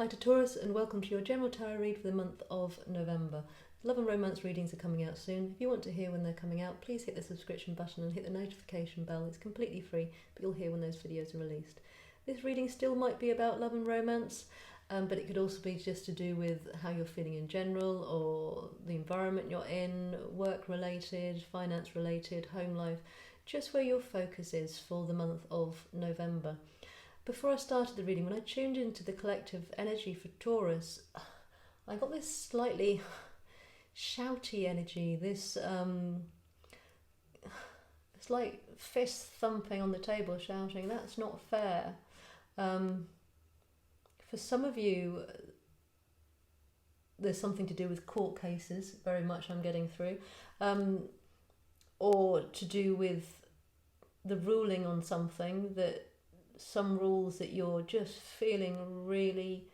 Hi to Taurus and welcome to your general tarot read for the month of November. Love and romance readings are coming out soon. If you want to hear when they're coming out, please hit the subscription button and hit the notification bell. It's completely free, but you'll hear when those videos are released. This reading still might be about love and romance, but it could also be just to do with how you're feeling in general, or the environment you're in, work related, finance related, home life, just where your focus is for the month of November. Before I started the reading, when I tuned into the collective energy for Taurus, I got this slightly shouty energy, this it's like fist thumping on the table, shouting, "That's not fair." For some of you, there's something to do with court cases, very much I'm getting through, or to do with the ruling on something, that some rules that you're just feeling really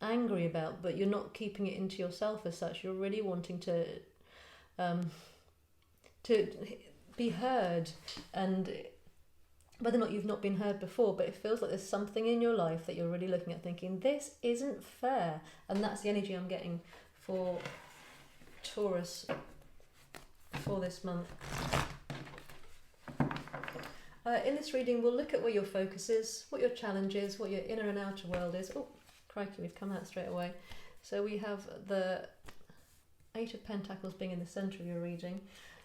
angry about, but you're not keeping it into yourself as such. You're really wanting to be heard, and whether or not you've not been heard before, but it feels like there's something in your life that you're really looking at thinking, this isn't fair. And that's the energy I'm getting for Taurus for this month. In this reading, we'll look at where your focus is, what your challenge is, what your inner and outer world is. Oh, crikey, we've come out straight away. So we have the Eight of Pentacles being in the centre of your reading.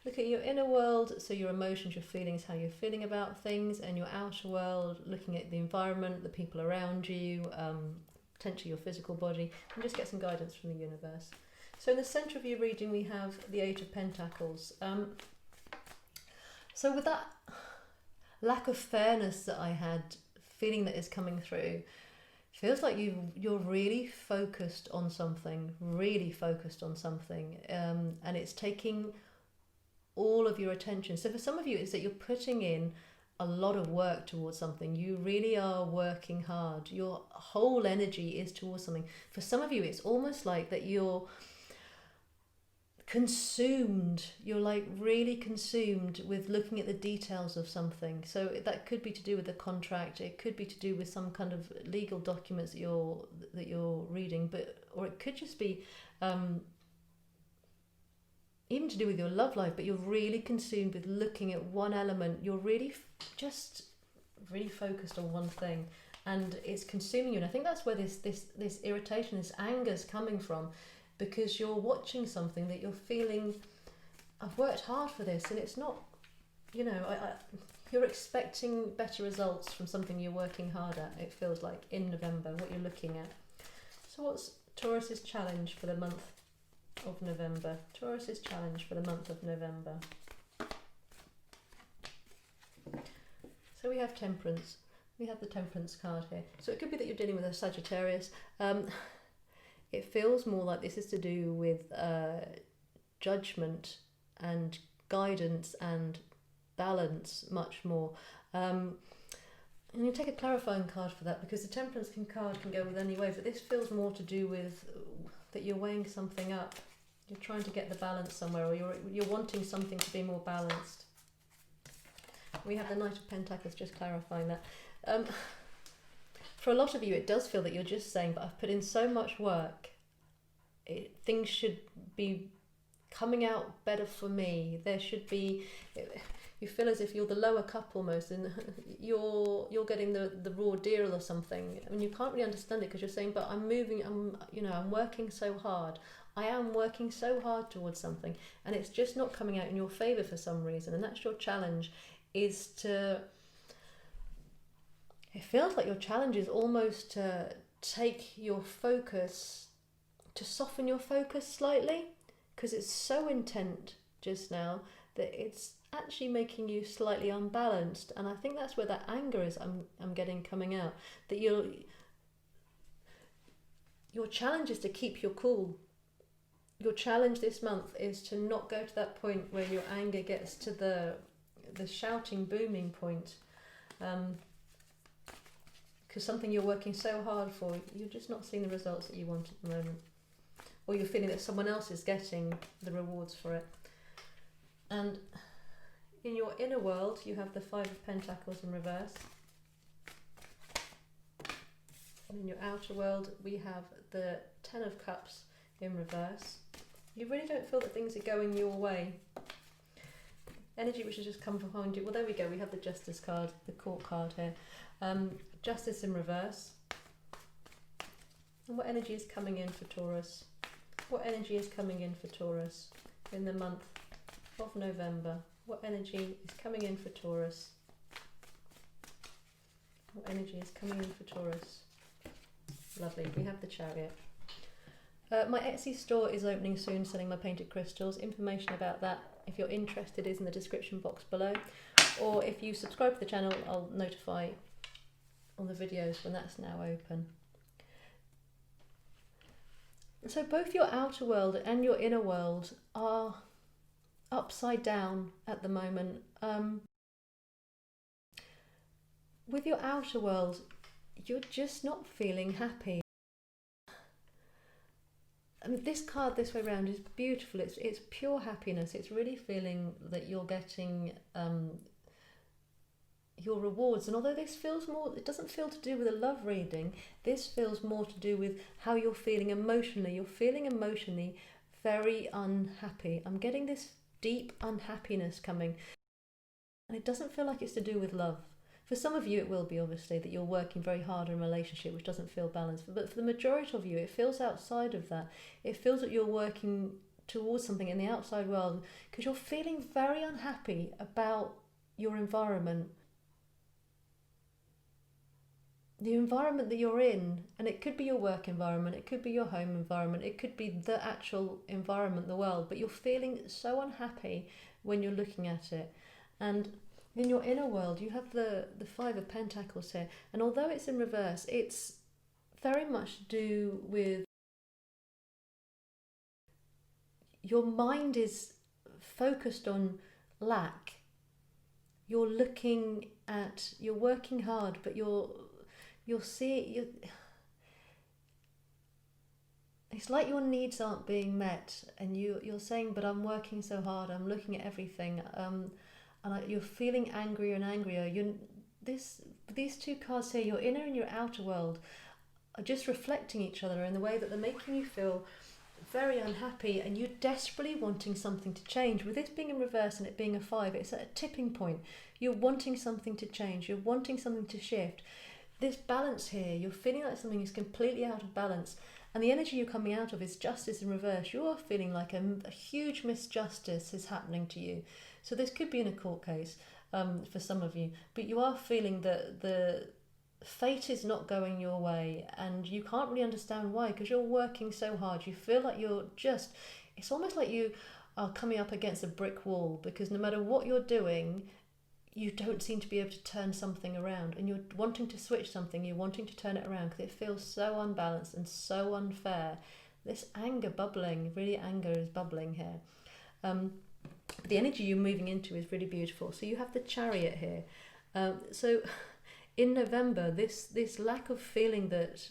Look at your inner world, so your emotions, your feelings, how you're feeling about things, and your outer world, looking at the environment, the people around you, potentially your physical body, and just get some guidance from the universe. So in the centre of your reading, we have the Eight of Pentacles. So with that lack of fairness that I had, feeling that is coming through, feels like you're really focused on something, and it's taking all of your attention. So for some of you, it's that you're putting in a lot of work towards something. You really are working hard. Your whole energy is towards something. For some of you, it's almost like that you're consumed, you're like really consumed with looking at the details of something. So that could be to do with the contract, it could be to do with some kind of legal documents that you're reading, or it could just be even to do with your love life, but you're really consumed with looking at one element. You're really really focused on one thing, and it's consuming you. And I think that's where this irritation, this anger is coming from, because you're watching something that you're feeling, I've worked hard for this, and it's not, you're expecting better results from something you're working hard at, it feels like, in November, what you're looking at. So what's Taurus's challenge for the month of November? Taurus's challenge for the month of November. So we have Temperance. We have the Temperance card here. So it could be that you're dealing with a Sagittarius. It feels more like this is to do with judgment and guidance and balance, much more. And you take a clarifying card for that, because the Temperance card can go with any way, but this feels more to do with that you're weighing something up. You're trying to get the balance somewhere, or you're wanting something to be more balanced. We have the Knight of Pentacles, just clarifying that. For a lot of you, it does feel that you're just saying, but I've put in so much work, things should be coming out better for me. There should be, you feel as if you're the lower cup almost, and you're getting the raw deal or something. I mean, you can't really understand it, because you're saying, but I'm working so hard. I am working so hard towards something, and it's just not coming out in your favour for some reason. And that's your challenge, is to, it feels like your challenge is almost to take your focus, to soften your focus slightly, because it's so intent just now that it's actually making you slightly unbalanced. And I think that's where that anger is I'm getting coming out, that your challenge is to keep your cool. Your challenge this month is to not go to that point where your anger gets to the shouting, booming point. Because something you're working so hard for, you're just not seeing the results that you want at the moment. Or you're feeling that someone else is getting the rewards for it. And in your inner world, you have the Five of Pentacles in reverse. And in your outer world, we have the Ten of Cups in reverse. You really don't feel that things are going your way. Energy which has just come behind you. Well, there we go. We have the Justice card, the Court card here. Justice in reverse. And what energy is coming in for Taurus? What energy is coming in for Taurus in the month of November? What energy is coming in for Taurus? What energy is coming in for Taurus? Lovely. We have the Chariot. My Etsy store is opening soon, selling my painted crystals. Information about that, if you're interested, is in the description box below. Or if you subscribe to the channel, I'll notify on the videos when that's now open. So both your outer world and your inner world are upside down at the moment. With your outer world, you're just not feeling happy. I mean, this card this way around is beautiful. It's pure happiness. It's really feeling that you're getting your rewards. And although this feels more, it doesn't feel to do with a love reading. This feels more to do with how you're feeling emotionally. You're feeling emotionally very unhappy. I'm getting this deep unhappiness coming. And it doesn't feel like it's to do with love. For some of you it will be, obviously, that you're working very hard in a relationship which doesn't feel balanced. But for the majority of you, it feels outside of that. It feels that you're working towards something in the outside world because you're feeling very unhappy about your environment. The environment that you're in, and it could be your work environment, it could be your home environment, it could be the actual environment, the world, but you're feeling so unhappy when you're looking at it. And in your inner world, you have the Five of Pentacles here, and although it's in reverse, it's very much to do with your mind is focused on lack. You're looking at, you're working hard, but it's like your needs aren't being met, and you're saying, but I'm working so hard, I'm looking at everything, and you're feeling angrier and angrier. These two cards here, your inner and your outer world, are just reflecting each other in the way that they're making you feel very unhappy, and you're desperately wanting something to change. With this being in reverse and it being a 5, it's at a tipping point. You're wanting something to change, you're wanting something to shift. This balance here, you're feeling like something is completely out of balance, and the energy you're coming out of is Justice in reverse. You are feeling like a huge misjustice is happening to you. So this could be in a court case for some of you, but you are feeling that the fate is not going your way, and you can't really understand why, because you're working so hard. You feel like it's almost like you are coming up against a brick wall, because no matter what you're doing, you don't seem to be able to turn something around, and you're wanting to switch something, you're wanting to turn it around because it feels so unbalanced and so unfair. This anger is bubbling here. The energy you're moving into is really beautiful. So you have the Chariot here. So in November, this lack of feeling that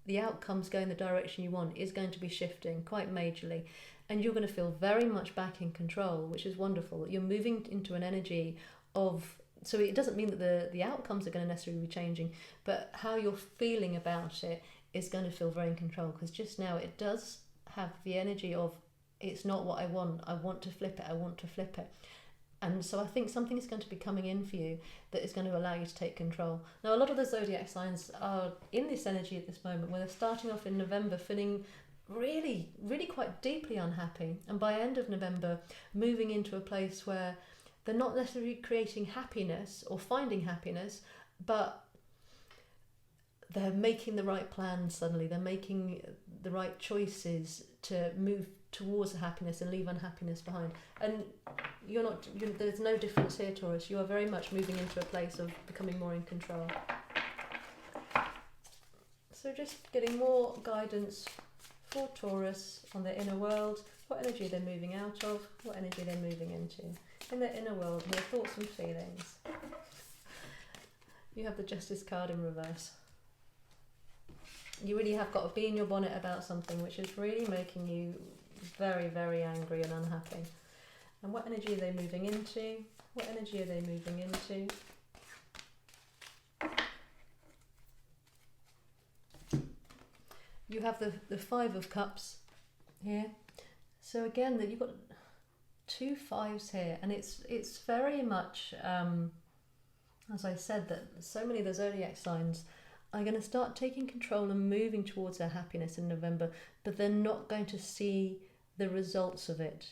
the outcome's going the direction you want is going to be shifting quite majorly, and you're going to feel very much back in control, which is wonderful. You're moving into an energy of, so it doesn't mean that the outcomes are going to necessarily be changing, but how you're feeling about it is going to feel very in control, because just now it does have the energy of, it's not what I want to flip it. And so I think something is going to be coming in for you that is going to allow you to take control. Now, a lot of the zodiac signs are in this energy at this moment, where they're starting off in November feeling really, really quite deeply unhappy, and by end of November moving into a place where they're not necessarily creating happiness or finding happiness, but they're making the right plans suddenly. They're making the right choices to move towards happiness and leave unhappiness behind. And there's no difference here, Taurus. You are very much moving into a place of becoming more in control. So just getting more guidance for Taurus on their inner world. What energy they're moving out of, what energy they're moving into. In their inner world, and their thoughts and feelings. You have the Justice card in reverse. You really have got to be in your bonnet about something which is really making you very, very angry and unhappy. And what energy are they moving into? What energy are they moving into? you have the Five of Cups here. So again, that you've got 2 5s here, and it's very much, as I said, that so many of the zodiac signs are going to start taking control and moving towards their happiness in November, but they're not going to see the results of it.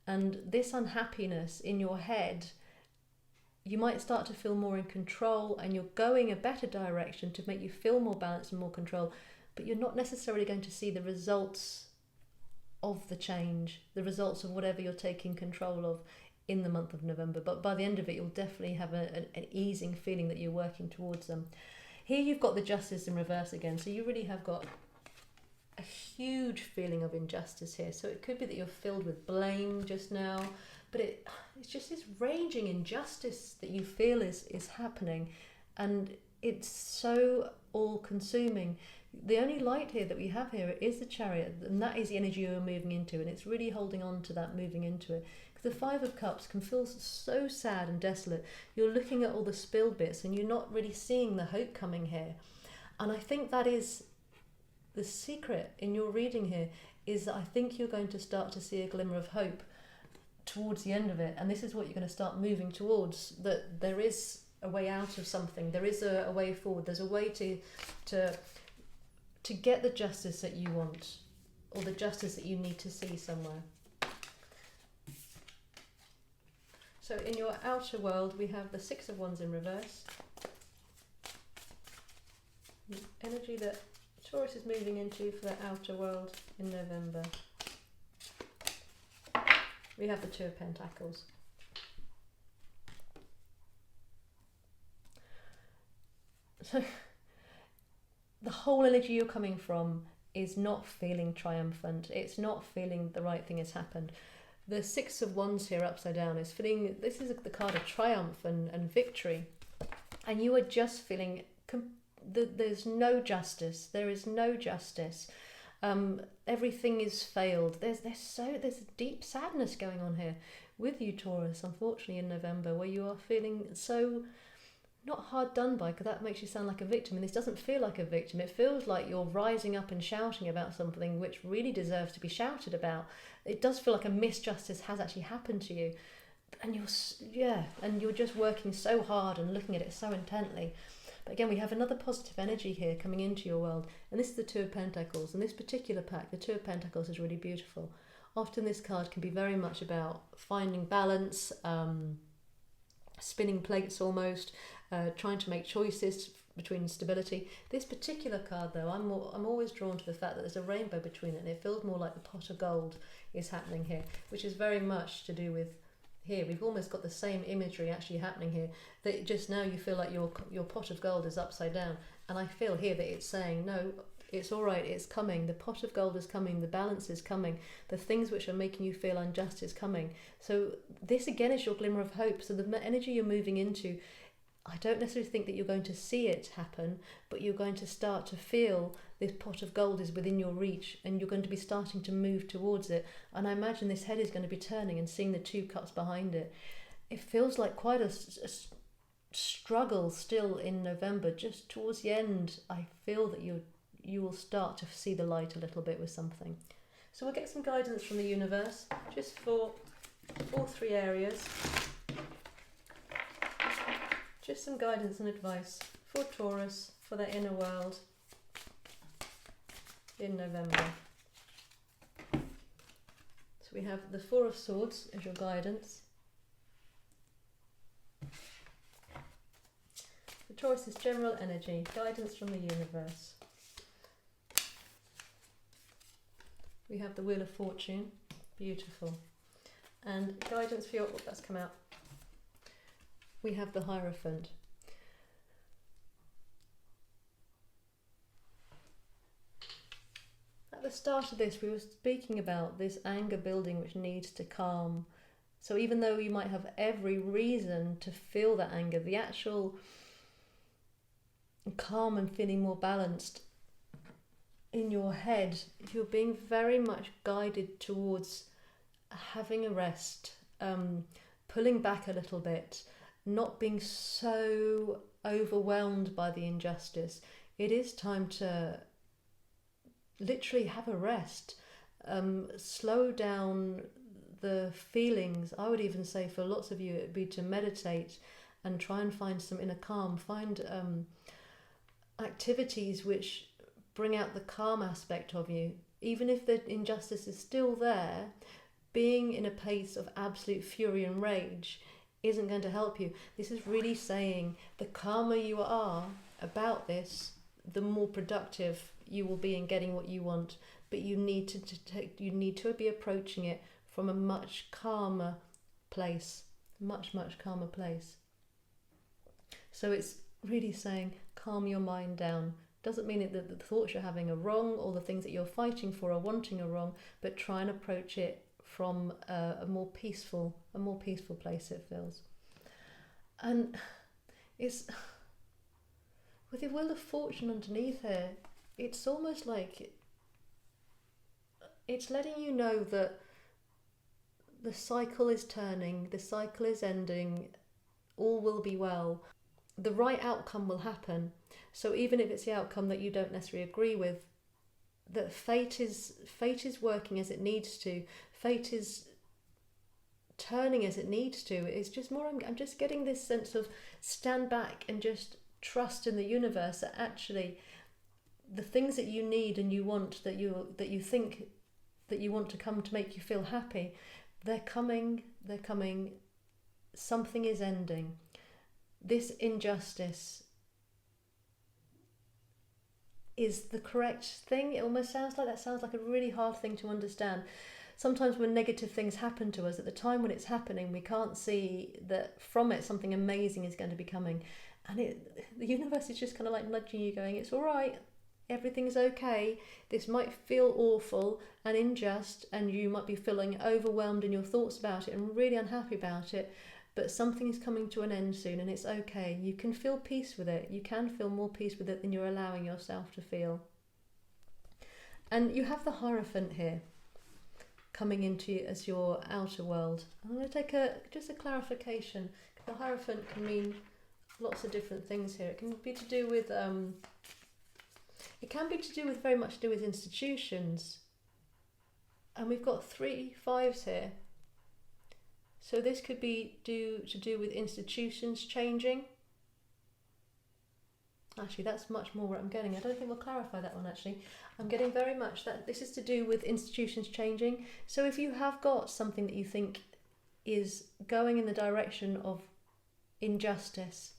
And this unhappiness in your head, you might start to feel more in control, and you're going a better direction to make you feel more balanced and more control, but you're not necessarily going to see the results of the change, the results of whatever you're taking control of in the month of November. But by the end of it, you'll definitely have an easing feeling that you're working towards them. Here you've got the Justice in reverse again, so you really have got a huge feeling of injustice here. So it could be that you're filled with blame just now, but it's just this raging injustice that you feel is happening, and it's so all-consuming. The only light here that we have here is the Chariot, and that is the energy you're moving into, and it's really holding on to that, moving into it. Because the Five of Cups can feel so sad and desolate. You're looking at all the spilled bits, and you're not really seeing the hope coming here. And I think that is the secret in your reading here, is that I think you're going to start to see a glimmer of hope towards the end of it, and this is what you're going to start moving towards, that there is a way out of something, there is a way forward, there's a way to get the justice that you want, or the justice that you need to see somewhere. So in your outer world, we have the Six of Wands in reverse. The energy that Taurus is moving into for the outer world in November. We have the Two of Pentacles. So the whole energy you're coming from is not feeling triumphant. It's not feeling the right thing has happened. The Six of Wands here upside down is feeling, this is the card of triumph and victory. And you are just feeling there's no justice. There is no justice. Everything is failed. There's a deep sadness going on here with you, Taurus, unfortunately, in November, where you are feeling so not hard done by, because that makes you sound like a victim, and this doesn't feel like a victim. It feels like you're rising up and shouting about something which really deserves to be shouted about. It does feel like a misjustice has actually happened to you, and you're just working so hard and looking at it so intently. But again, we have another positive energy here coming into your world, and this is the Two of Pentacles. And this particular pack, the Two of Pentacles, is really beautiful. Often this card can be very much about finding balance, spinning plates almost, trying to make choices between stability. This particular card, though, I'm always drawn to the fact that there's a rainbow between it, and it feels more like the pot of gold is happening here, which is very much to do with here. We've almost got the same imagery actually happening here, that just now you feel like your pot of gold is upside down, and I feel here that it's saying, no, it's all right, it's coming, the pot of gold is coming, the balance is coming, the things which are making you feel unjust is coming. So this again is your glimmer of hope. So the energy you're moving into, I don't necessarily think that you're going to see it happen, but you're going to start to feel this pot of gold is within your reach, and you're going to be starting to move towards it. And I imagine this head is going to be turning and seeing the Two Cups behind it. It feels like quite a struggle still in November. Just towards the end, I feel that you will start to see the light a little bit with something. So we'll get some guidance from the universe, just for all 3 areas. Just some guidance and advice for Taurus, for their inner world in November. So we have the Four of Swords as your guidance. The Taurus is general energy, guidance from the universe. We have the Wheel of Fortune, beautiful. And guidance for your, that's come out. We have the Hierophant. At the start of this, we were speaking about this anger building which needs to calm. So even though you might have every reason to feel that anger, the actual calm and feeling more balanced in your head, you're being very much guided towards having a rest, pulling back a little bit, not being so overwhelmed by the injustice. It is time to literally have a rest, slow down the feelings. I would even say for lots of you it would be to meditate and try and find some inner calm. Find activities which bring out the calm aspect of you. Even if the injustice is still there, being in a place of absolute fury and rage isn't going to help you. This is really saying the calmer you are about this, the more productive you will be in getting what you want. But you need to be approaching it from a much calmer place, much calmer place. So it's really saying calm your mind down. Doesn't mean that the thoughts you're having are wrong, or the things that you're fighting for or wanting are wrong, but try and approach it from a more peaceful place, it feels. And it's with the Wheel of Fortune underneath here, it's almost like it's letting you know that the cycle is turning, the cycle is ending, all will be well. The right outcome will happen. So even if it's the outcome that you don't necessarily agree with, that fate is working as it needs to. Fate is turning as it needs to. It's just more, I'm just getting this sense of stand back and just trust in the universe that actually the things that you need and you want, that you think that you want to come to make you feel happy, they're coming. Something is ending. This injustice is the correct thing. It almost sounds like a really hard thing to understand. Sometimes when negative things happen to us, at the time when it's happening, we can't see that from it something amazing is going to be coming. And the universe is just kind of like nudging you, going, it's all right, everything's okay. This might feel awful and unjust, and you might be feeling overwhelmed in your thoughts about it and really unhappy about it, but something is coming to an end soon, and it's okay. You can feel peace with it. You can feel more peace with it than you're allowing yourself to feel. And you have the Hierophant here coming into you as your outer world. I'm going to take just a clarification. The Hierophant can mean lots of different things here. It can be to do with very much to do with institutions. And we've got 3 5s here. So this could be to do with institutions changing. Actually, that's much more what I'm getting. I don't think we'll clarify that one, actually. I'm getting very much that this is to do with institutions changing. So if you have got something that you think is going in the direction of injustice,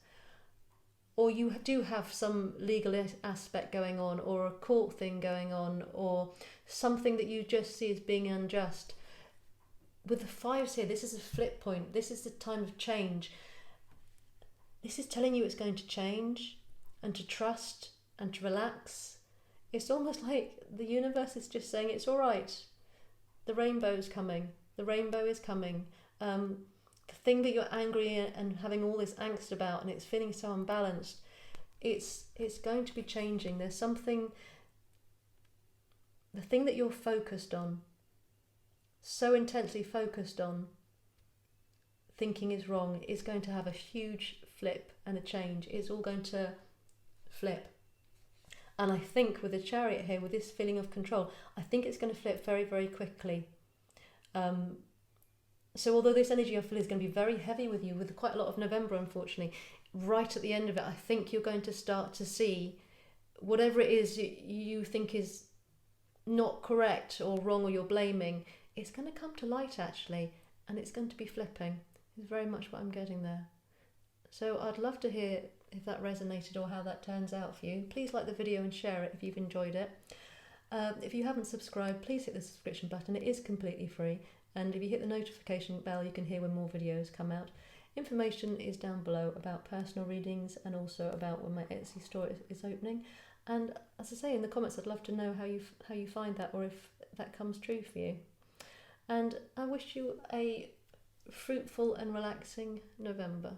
or you do have some legal aspect going on, or a court thing going on, or something that you just see as being unjust, with the 5s here, this is a flip point. This is the time of change. This is telling you it's going to change, and to trust and to relax. It's almost like the universe is just saying it's all right. The rainbow's coming. The rainbow is coming. The thing that you're angry and having all this angst about, and it's feeling so unbalanced, it's going to be changing. There's something, the thing that you're focused on, so intensely focused on, thinking is wrong, is going to have a huge flip and a change. It's all going to flip. And I think with the Chariot here, with this feeling of control, I think it's going to flip very, very quickly. So although this energy I feel is going to be very heavy with you, with quite a lot of November, unfortunately, right at the end of it, I think you're going to start to see whatever it is you think is not correct or wrong, or you're blaming, it's going to come to light, actually, and it's going to be flipping. It's very much what I'm getting there. So I'd love to hear if that resonated or how that turns out for you. Please like the video and share it if you've enjoyed it. If you haven't subscribed, please hit the subscription button. It is completely free. And if you hit the notification bell, you can hear when more videos come out. Information is down below about personal readings, and also about when my Etsy store is opening. And as I say in the comments, I'd love to know how you find that, or if that comes true for you. And I wish you a fruitful and relaxing November.